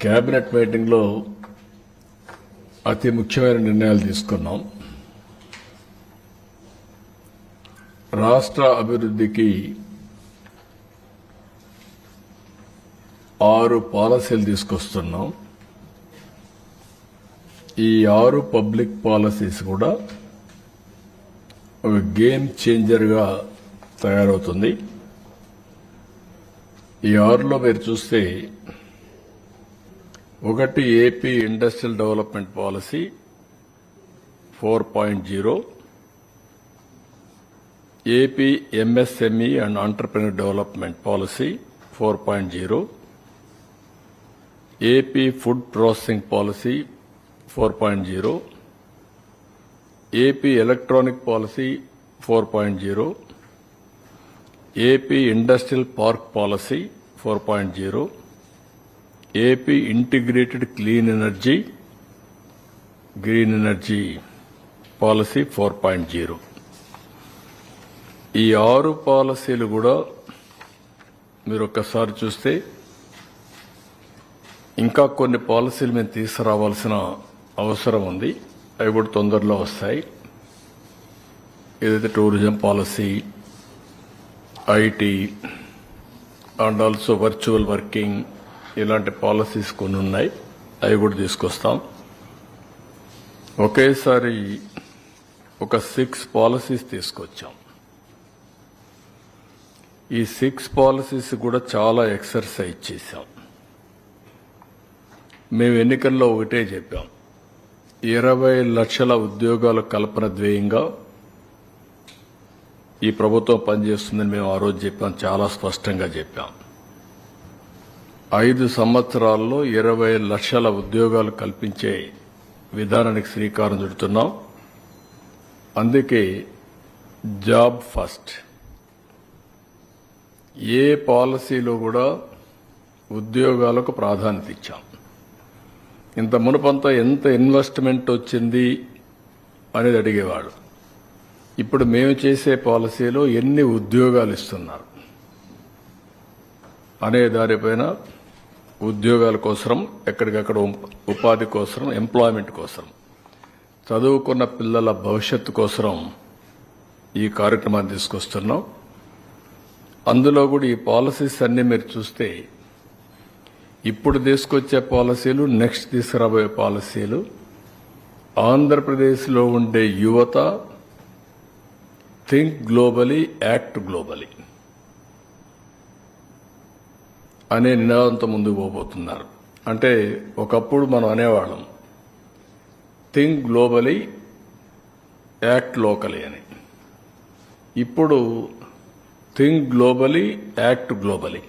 Cabinet మీటింగ్లో అతి ముఖ్యమైన నిర్ణయాలు తీసుకున్నాం. రాష్ట్ర అభివృద్ధికి 6 పాలసీలు తీసుకొస్తున్నాం. ఈ 6 పబ్లిక్ పాలసీస్ కూడా ఒక గేమ్ చేంజర్గా తయారవుతుంది. ఈ 6లో మీరు చూస్తే, ఒకటి AP industrial development policy 4.0, AP MSME and entrepreneur development policy 4.0, AP food processing policy 4.0, AP electronic policy 4.0, AP industrial park policy 4.0, AP integrated clean energy green energy policy 4.0. ఈ 6 పాలసీలు కూడా మీరు ఒక్కసారి చూస్తే, ఇంకా కొన్ని పాలసీలు మేము తీసుకురావాల్సిన అవసరం ఉంది. అవి కూడా తొందరలో వస్తాయి. ఏదైతే tourism policy, IT and also virtual working, ఇలాంటి పాలసీస్ కొన్ని ఉన్నాయి. అవి కూడా తీసుకొస్తాం. ఒకేసారి ఒక 6 పాలసీస్ తీసుకొచ్చాం. ఈ 6 పాలసీస్ కూడా చాలా ఎక్సర్సైజ్ చేశాం. మేము ఎన్నికల్లో ఒకటే చెప్పాం, 20 లక్షల ఉద్యోగాల కల్పన ధ్యేయంగా ఈ ప్రభుత్వం పనిచేస్తుందని మేము ఆ రోజు చెప్పాం. చాలా స్పష్టంగా చెప్పాం. 5 సంవత్సరాల్లో 20 లక్షల ఉద్యోగాలు కల్పించే విధానానికి శ్రీకారం చుడుతున్నాం. అందుకే జాబ్ ఫస్ట్. ఏ పాలసీలో కూడా ఉద్యోగాలకు ప్రాధాన్యత ఇచ్చాం. ఇంత మునుపంతా ఎంత ఇన్వెస్ట్మెంట్ వచ్చింది అనేది అడిగేవాడు. ఇప్పుడు మేము చేసే పాలసీలో ఎన్ని ఉద్యోగాలు ఇస్తున్నారు అనే దానిపైన, ఉద్యోగాల కోసం, ఎక్కడికక్కడ ఉపాధి కోసం, ఎంప్లాయ్మెంట్ కోసం, చదువుకున్న పిల్లల భవిష్యత్తు కోసం ఈ కార్యక్రమాన్ని తీసుకొస్తున్నాం. అందులో కూడా ఈ పాలసీస్ అన్ని మీరు చూస్తే, ఇప్పుడు తీసుకొచ్చే పాలసీలు, నెక్స్ట్ తీసుకురాబోయే పాలసీలు, ఆంధ్రప్రదేశ్లో ఉండే యువత థింక్ గ్లోబలీ, యాక్ట్ గ్లోబలీ అనే నినాదంతో ముందుకు పోబోతున్నారు. అంటే ఒకప్పుడు మనం అనేవాళ్ళం థింక్ గ్లోబలీ, యాక్ట్ లోకలీ అని. ఇప్పుడు think globally, act globally.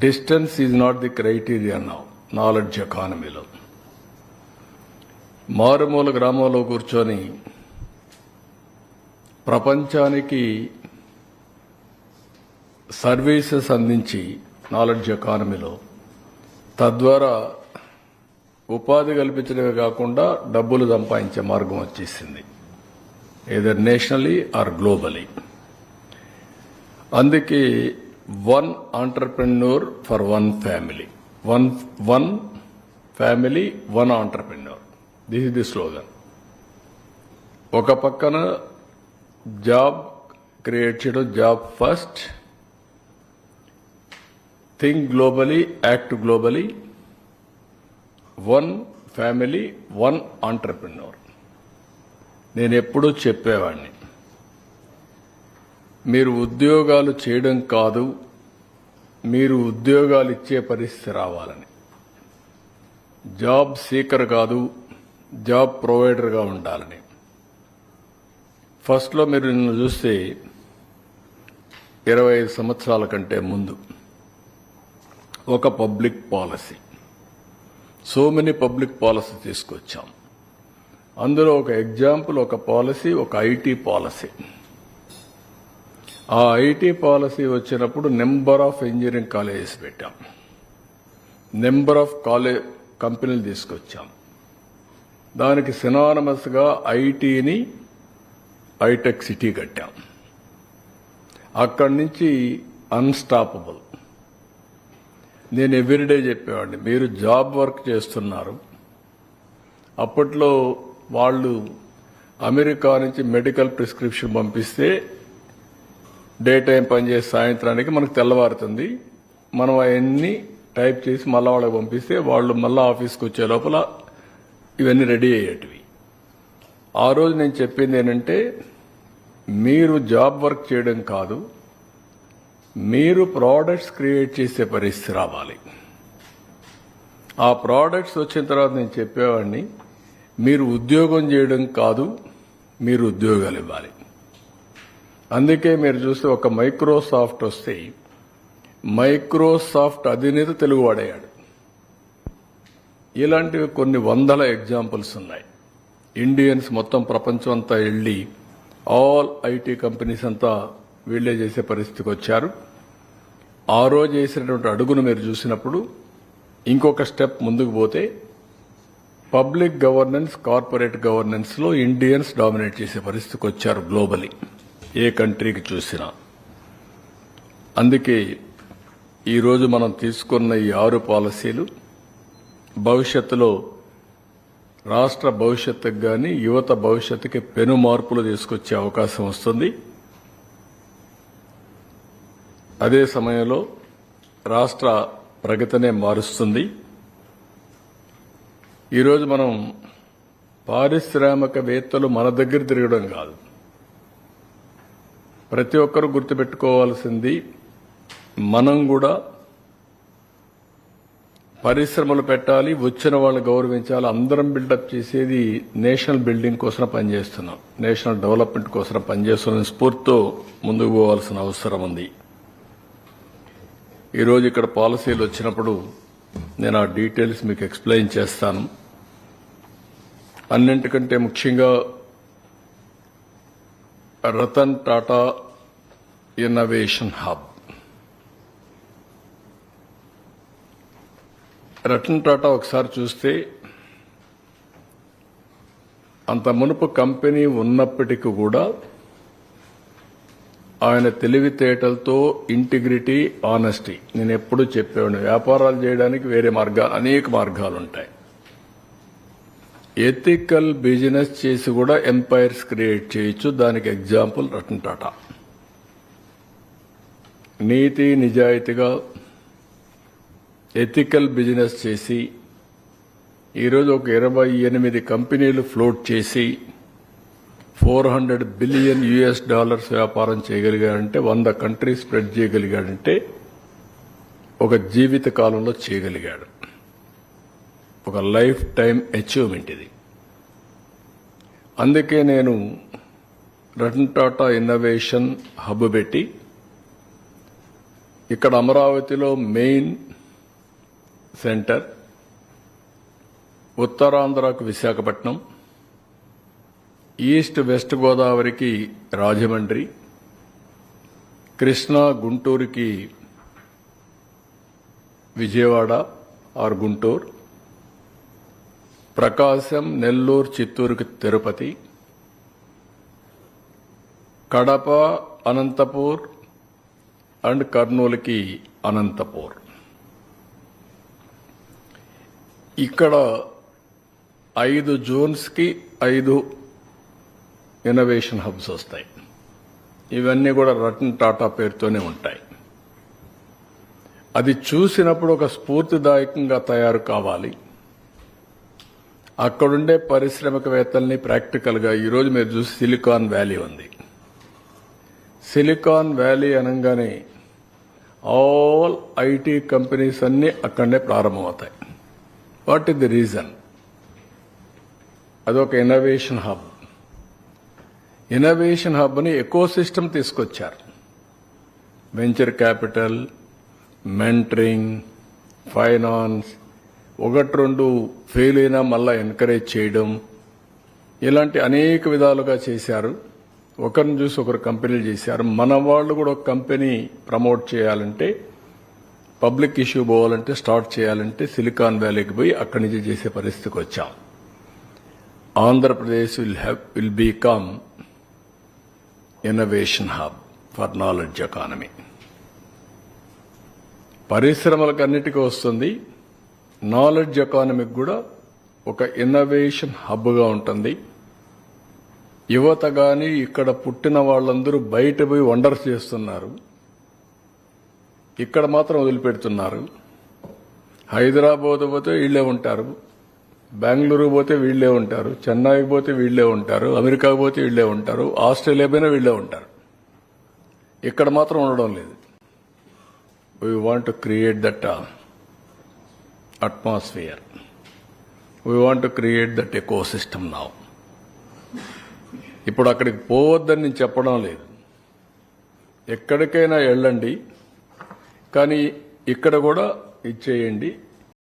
Distance is not the criteria now knowledge ఎకానమీలో. మారుమూల గ్రామంలో కూర్చొని ప్రపంచానికి సర్వీసెస్ అందించి నాలెడ్జ్ ఎకానమీలో, తద్వారా ఉపాధి కల్పించడమే కాకుండా డబ్బులు సంపాదించే మార్గం వచ్చేసింది, ఏదర్ నేషనలీ ఆర్ గ్లోబలీ. అందుకే 1 entrepreneur for 1 family. One family, 1 entrepreneur. This is the slogan. ఒక పక్కన జాబ్ క్రియేట్ చేయడం, job first, think globally, act globally, 1 family, 1 entrepreneur. నేను ఎప్పుడూ చెప్పేవాడిని, మీరు ఉద్యోగాలు చేయడం కాదు, మీరు ఉద్యోగాలు ఇచ్చే పరిస్థితి రావాలని. జాబ్ సీకర్ కాదు, జాబ్ ప్రొవైడర్గా ఉండాలని. ఫస్ట్లో మీరు నిన్ను చూస్తే 25 సంవత్సరాల కంటే ముందు ఒక public policy, so many public policy తీసుకొచ్చాం. అందులో ఒక ఎగ్జాంపుల్, ఒక పాలసీ, ఒక ఐటీ పాలసీ. ఆ ఐటీ పాలసీ వచ్చినప్పుడు నెంబర్ ఆఫ్ ఇంజనీరింగ్ కాలేజెస్ పెట్టాం, నెంబర్ ఆఫ్ కంపెనీలు తీసుకొచ్చాం. దానికి సినానమస్గా ఐటీని హైటెక్ సిటీ కట్టాం. అక్కడి నుంచి అన్స్టాపబుల్. నేను ఎవ్రీడే చెప్పేవాడిని, మీరు జాబ్ వర్క్ చేస్తున్నారు. అప్పట్లో వాళ్ళు అమెరికా నుంచి మెడికల్ ప్రిస్క్రిప్షన్ పంపిస్తే డే టైం పనిచేసే సాయంత్రానికి మనకు తెల్లవారుతుంది. మనం అవన్నీ టైప్ చేసి మళ్ళీ వాళ్ళకి పంపిస్తే వాళ్ళు మళ్ళీ ఆఫీస్కి వచ్చే లోపల ఇవన్నీ రెడీ అయ్యేటివి. ఆ రోజు నేను చెప్పింది ఏంటంటే, మీరు జాబ్ వర్క్ చేయడం కాదు, మీరు ప్రోడక్ట్స్ క్రియేట్ చేసే పరిస్థితి రావాలి. ఆ ప్రోడక్ట్స్ వచ్చిన తర్వాత నేను చెప్పేవాడిని, మీరు ఉద్యోగం చేయడం కాదు, మీరు ఉద్యోగాలు ఇవ్వాలి. అందుకే మీరు చూస్తే ఒక మైక్రోసాఫ్ట్ వస్తే మైక్రోసాఫ్ట్ అధినేత తెలుగువాడయ్యాడు. ఇలాంటివి కొన్ని వందల ఎగ్జాంపుల్స్ ఉన్నాయి. ఇండియన్స్ మొత్తం ప్రపంచం అంతా వెళ్ళి ఆల్ ఐటీ కంపెనీస్ అంతా వీళ్లే చేసే పరిస్థితికి వచ్చారు. ఆ రోజు వేసినటువంటి అడుగును మీరు చూసినప్పుడు ఇంకొక స్టెప్ ముందుకు పోతే పబ్లిక్ గవర్నెన్స్, కార్పొరేట్ గవర్నెన్స్ లో ఇండియన్స్ డామినేట్ చేసే పరిస్థితికి వచ్చారు గ్లోబలీ, ఏ కంట్రీకి చూసినా. అందుకే ఈరోజు మనం తీసుకున్న ఈ 6 పాలసీలు భవిష్యత్తులో రాష్ట్ర భవిష్యత్తుకు కానీ యువత భవిష్యత్తుకి పెను మార్పులు తీసుకొచ్చే అవకాశం వస్తుంది. అదే సమయంలో రాష్ట్ర ప్రగతినే మారుస్తుంది. ఈరోజు మనం పారిశ్రామికవేత్తలు మన దగ్గర తిరగడం కాదు, ప్రతి ఒక్కరూ గుర్తుపెట్టుకోవాల్సింది, మనం కూడా పరిశ్రమలు పెట్టాలి, వచ్చిన వాళ్ళని గౌరవించాలి, అందరం బిల్డప్ చేసేది నేషనల్ బిల్డింగ్ కోసం పనిచేస్తున్నాం, నేషనల్ డెవలప్మెంట్ కోసం పనిచేస్తున్న స్ఫూర్తితో ముందుకు పోవాల్సిన అవసరం ఉంది. ఈరోజు ఇక్కడ పాలసీలు వచ్చినప్పుడు నేను ఆ డీటెయిల్స్ మీకు ఎక్స్ప్లెయిన్ చేస్తాను. అన్నింటికంటే ముఖ్యంగా రతన్ టాటా ఇన్నోవేషన్ హబ్. రతన్ టాటా ఒకసారి చూస్తే అంత మునుపు కంపెనీ ఉన్నప్పటికీ కూడా ఆయన తెలివితేటలతో ఇంటిగ్రిటీ, ఆనెస్టీ, నేను ఎప్పుడూ చెప్పేవాడిని, వ్యాపారాలు చేయడానికి వేరే మార్గాలు, అనేక మార్గాలు ఉంటాయి. ఎథికల్ బిజినెస్ చేసి కూడా ఎంపైర్స్ క్రియేట్ చేయొచ్చు. దానికి ఎగ్జాంపుల్ రతన్ టాటా. నీతి నిజాయితీగా ఎథికల్ బిజినెస్ చేసి ఈరోజు ఒక 28 కంపెనీలు ఫ్లోట్ చేసి $400 బిలియన్ వ్యాపారం చేయగలిగాడంటే, 100 కంట్రీస్ స్ప్రెడ్ చేయగలిగాడంటే ఒక జీవిత కాలంలో చేయగలిగాడు. ఒక లైఫ్ టైం అచీవ్మెంట్ ఇది. అందుకే నేను రతన్ టాటా ఇన్నోవేషన్ హబ్ పెట్టి ఇక్కడ అమరావతిలో మెయిన్ సెంటర్, ఉత్తరాంధ్రకు విశాఖపట్నం, ఈస్ట్ వెస్ట్ గోదావరికి రాజమండ్రి, కృష్ణా గుంటూరుకి విజయవాడ ఆర్ గుంటూరు, ప్రకాశం నెల్లూరు చిత్తూరుకి తిరుపతి, కడప అనంతపూర్ అండ్ కర్నూలుకి అనంతపూర్. ఇక్కడ 5 జోన్స్కి 5 ఇన్నోవేషన్ హబ్స్ వస్తాయి. ఇవన్నీ కూడా రతన్ టాటా పేరుతోనే ఉంటాయి. అది చూసినప్పుడు ఒక స్ఫూర్తిదాయకంగా తయారు కావాలి. అక్కడుండే పారిశ్రామికవేత్తల్ని ప్రాక్టికల్గా ఈరోజు మీరు చూసి సిలికాన్ వ్యాలీ ఉంది. సిలికాన్ వ్యాలీ అనగానే ఆల్ ఐటీ కంపెనీస్ అన్నీ అక్కడనే ప్రారంభమవుతాయి. What is the reason? అదొక ఇన్నోవేషన్ హబ్. ఇన్నోవేషన్ హబ్ని ఎకోసిస్టమ్ తీసుకొచ్చారు. Venture capital, mentoring, finance, 1-2 fail అయినా మళ్ళా ఎంకరేజ్ చేయడం, ఇలాంటి అనేక విధాలుగా చేశారు. ఒకరిని చూసి ఒకరు కంపెనీలు చేశారు. మన వాళ్ళు కూడా ఒక కంపెనీ ప్రమోట్ చేయాలంటే, పబ్లిక్ ఇష్యూ పోవాలంటే, స్టార్ట్ చేయాలంటే సిలికాన్ వ్యాలీకి పోయి అక్కడి నుంచి చేసే పరిస్థితికి వచ్చాం. Andhra Pradesh will become innovation hub for knowledge economy. పరిశ్రమలకు అన్నిటికీ వస్తుంది. నాలెడ్జ్ ఎకానమీకి కూడా ఒక ఇన్నోవేషన్ హబ్గా ఉంటుంది. యువత కానీ ఇక్కడ పుట్టిన వాళ్ళందరూ బయట పోయి వండర్స్ చేస్తున్నారు, ఇక్కడ మాత్రం వదిలిపెడుతున్నారు. హైదరాబాద్ పోతే వీళ్ళే ఉంటారు, బెంగళూరు పోతే వీళ్ళే ఉంటారు, చెన్నైకి పోతే వీళ్ళే ఉంటారు, అమెరికాకి పోతే వీళ్ళే ఉంటారు, ఆస్ట్రేలియా పోయినా వీళ్ళే ఉంటారు. ఇక్కడ మాత్రం ఉండడం లేదు. We want to create that atmosphere. We want to create that eco system now. ఇప్పుడు అక్కడికి పోవద్దని నేను చెప్పడం లేదు, ఎక్కడికైనా వెళ్ళండి, కానీ ఇక్కడ కూడా ఇచ్చేయండి.